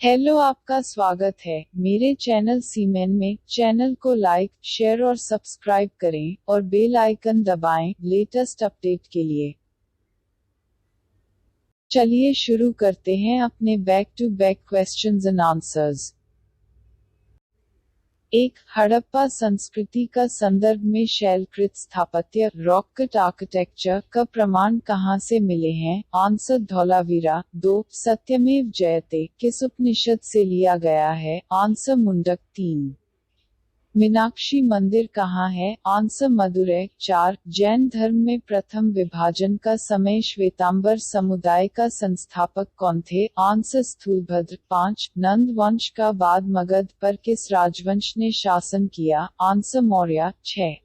Hello, आपका स्वागत है मेरे चैनल सीमेन में। चैनल को लाइक, शेयर और सब्सक्राइब करें और बेल आइकन दबाएं लेटेस्ट अपडेट के लिए। चलिए शुरू करते हैं अपने back to back questions and answers. एक, हड़प्पा संस्कृति का संदर्भ में शैलकृत स्थापत्य रॉक कट आर्किटेक्चर का प्रमाण कहाँ से मिले हैं? आंसर धौलावीरा। 2, सत्यमेव जयते किस उपनिषद से लिया गया है? आंसर मुंडक 3। मीनाक्षी मंदिर कहाँ है? आंसर मदुरै। 4, जैन धर्म में प्रथम विभाजन का समय श्वेतांबर समुदाय का संस्थापक कौन थे? आंसर स्थूलभद्र। 5, नंद वंश का बाद मगध पर किस राजवंश ने शासन किया? आंसर मौर्य। 6,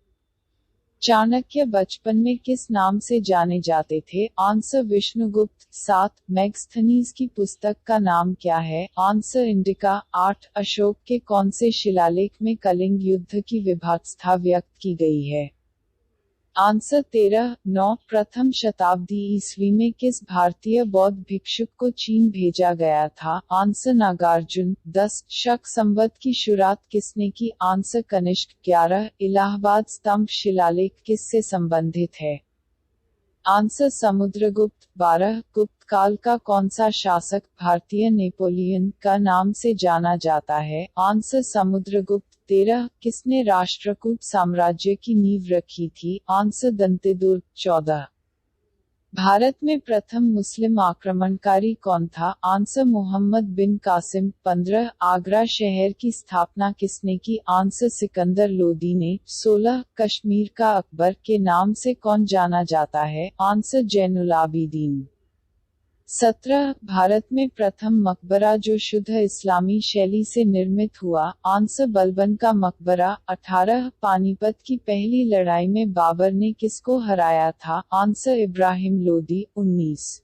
चाणक्य बचपन में किस नाम से जाने जाते थे? आंसर विष्णुगुप्त। 7, मैगस्थनीज की पुस्तक का नाम क्या है? Answer indica. 8, अशोक के कौन से शिलालेख में कलिंग युद्ध की विभत्सता व्यक्त की गई है? आंसर 13। 9, प्रथम शताब्दी ईस्वी में किस भारतीय बौद्ध भिक्षुक को चीन भेजा गया था? आंसर नागार्जुन। 10, शक संवत की शुरुआत किसने की? आंसर कनिष्क। 11, इलाहाबाद स्तंभ शिलालेख किससे संबंधित है? आंसर समुद्रगुप्त। 12, गुप्त काल का कौन सा शासक भारतीय नेपोलियन का नाम से जाना जाता है? आंसर समुद्रगुप्त। 13, किसने राष्ट्रकूट साम्राज्य की नींव रखी थी? आंसर दंतेदुर्ग। 14, भारत में प्रथम मुस्लिम आक्रमणकारी कौन था? आंसर मोहम्मद बिन कासिम। 15, आगरा शहर की स्थापना किसने की? आंसर सिकंदर लोदी ने। 16, कश्मीर का अकबर के नाम से कौन जाना जाता है? आंसर जैनुल आबिदीन। 17, भारत में प्रथम मकबरा जो शुद्ध इस्लामी शैली से निर्मित हुआ? आंसर बलबन का मकबरा। 18, पानीपत की पहली लड़ाई में बाबर ने किसको हराया था? आंसर इब्राहिम लोदी। 19,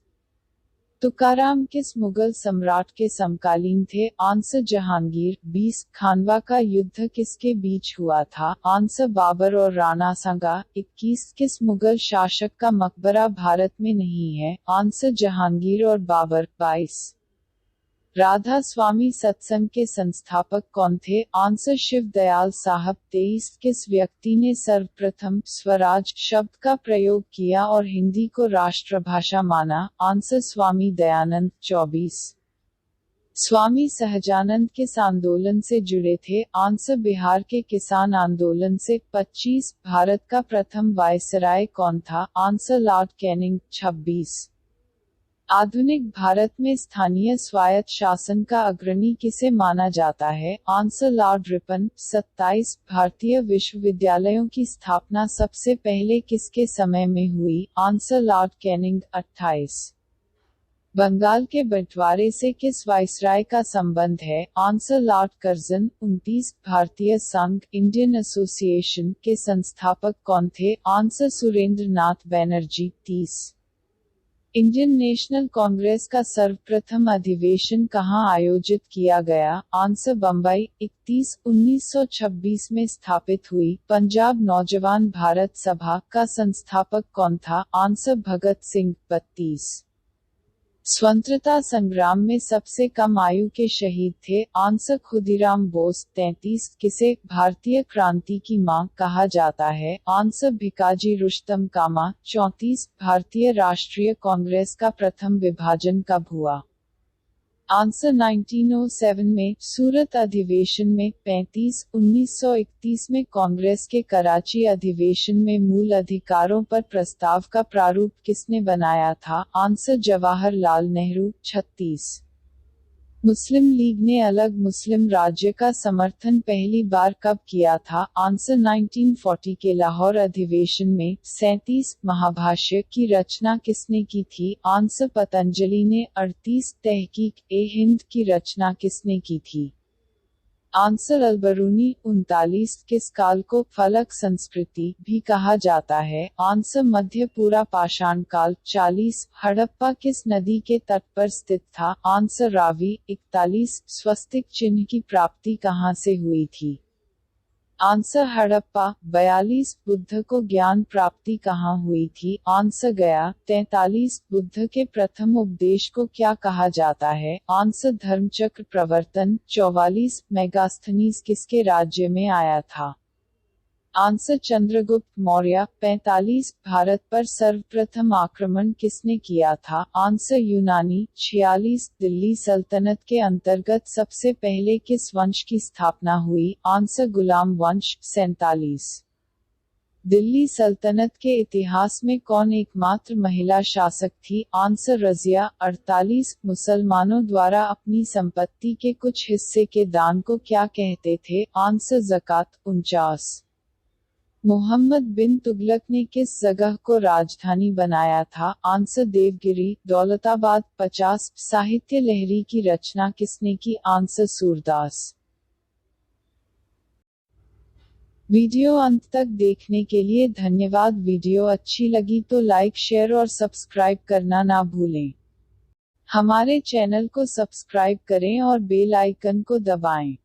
तुकाराम किस मुगल सम्राट के समकालीन थे? आंसर जहांगीर। 20, खानवा का युद्ध किसके बीच हुआ था? आंसर बाबर और राणा सांगा। 21, किस मुगल शासक का मकबरा भारत में नहीं है? आंसर जहांगीर और बाबर। 22, राधा स्वामी सत्संग के संस्थापक कौन थे? आंसर शिव दयाल साहब। 23, किस व्यक्ति ने सर्वप्रथम स्वराज शब्द का प्रयोग किया और हिंदी को राष्ट्रभाषा माना? आंसर स्वामी दयानंद। 24, स्वामी सहजानंद किस आंदोलन से जुड़े थे? आंसर बिहार के किसान आंदोलन से। 25, भारत का प्रथम वायसराय कौन था? Answer Lord Canning. 26, आधुनिक भारत में स्थानीय स्वायत्त शासन का अग्रणी किसे माना जाता है? Answer Lord Ripon. 27, भारतीय विश्वविद्यालयों की स्थापना सबसे पहले किसके समय में हुई? Answer Lord Canning. 28, बंगाल के बंटवारे से किस वाइसराय का संबंध है? Answer Lord Curzon. 29, भारतीय संघ इंडियन एसोसिएशन के संस्थापक कौन थे? आंसर सुरेंद्र नाथ बैनर्जी। 30, इंडियन नेशनल कांग्रेस का सर्वप्रथम अधिवेशन कहाँ आयोजित किया गया? आंसर बम्बई। 31, 1926 में स्थापित हुई पंजाब नौजवान भारत सभा का संस्थापक कौन था? आंसर भगत सिंह। 32, स्वतंत्रता संग्राम में सबसे कम आयु के शहीद थे? आंसर खुदीराम बोस। 33, किसे भारतीय क्रांति की मां कहा जाता है? आंसर भिकाजी रुस्तम कामा। 34, भारतीय राष्ट्रीय कांग्रेस का प्रथम विभाजन कब हुआ? आंसर 1907 में सूरत अधिवेशन में। 35, 1931 में कांग्रेस के कराची अधिवेशन में मूल अधिकारों पर प्रस्ताव का प्रारूप किसने बनाया था? आंसर जवाहरलाल नेहरू। 36, मुस्लिम लीग ने अलग मुस्लिम राज्य का समर्थन पहली बार कब किया था? आंसर 1940 के लाहौर अधिवेशन में। 37, महाभाष्य की रचना किसने की थी? आंसर पतंजलि ने। 38, तहकीक-ए-हिंद की रचना किसने की थी? आंसर अलबरूनी। 39, किस काल को फलक संस्कृति भी कहा जाता है? आंसर मध्य पूरा पाषाण काल। 40, हड़प्पा किस नदी के तट पर स्थित था? आंसर रावी। 41, स्वस्तिक चिन्ह की प्राप्ति कहाँ से हुई थी? आंसर हड़प्पा। 42 बुद्ध को ज्ञान प्राप्ति कहाँ हुई थी? आंसर गया। 43 बुद्ध के प्रथम उपदेश को क्या कहा जाता है? आंसर धर्मचक्र प्रवर्तन। 44 मेगास्थनीज किसके राज्य में आया था? आंसर चंद्रगुप्त मौर्य। 45 भारत पर सर्वप्रथम आक्रमण किसने किया था? आंसर यूनानी। 46 दिल्ली सल्तनत के अंतर्गत सबसे पहले किस वंश की स्थापना हुई? आंसर गुलाम वंश। 47 दिल्ली सल्तनत के इतिहास में कौन एकमात्र महिला शासक थी? आंसर रजिया। 48 मुसलमानों द्वारा अपनी संपत्ति के कुछ हिस्से के दान को क्या कहते थे? आंसर ज़कात। 49 मोहम्मद बिन तुगलक ने किस जगह को राजधानी बनाया था? आंसर देवगिरी, दौलताबाद। 50 साहित्य लहरी की रचना किसने की? आंसर सूरदास। वीडियो अंत तक देखने के लिए धन्यवाद। वीडियो अच्छी लगी तो लाइक शेयर और सब्सक्राइब करना ना भूलें। हमारे चैनल को सब्सक्राइब करें और बेल आइकन को दबाएं।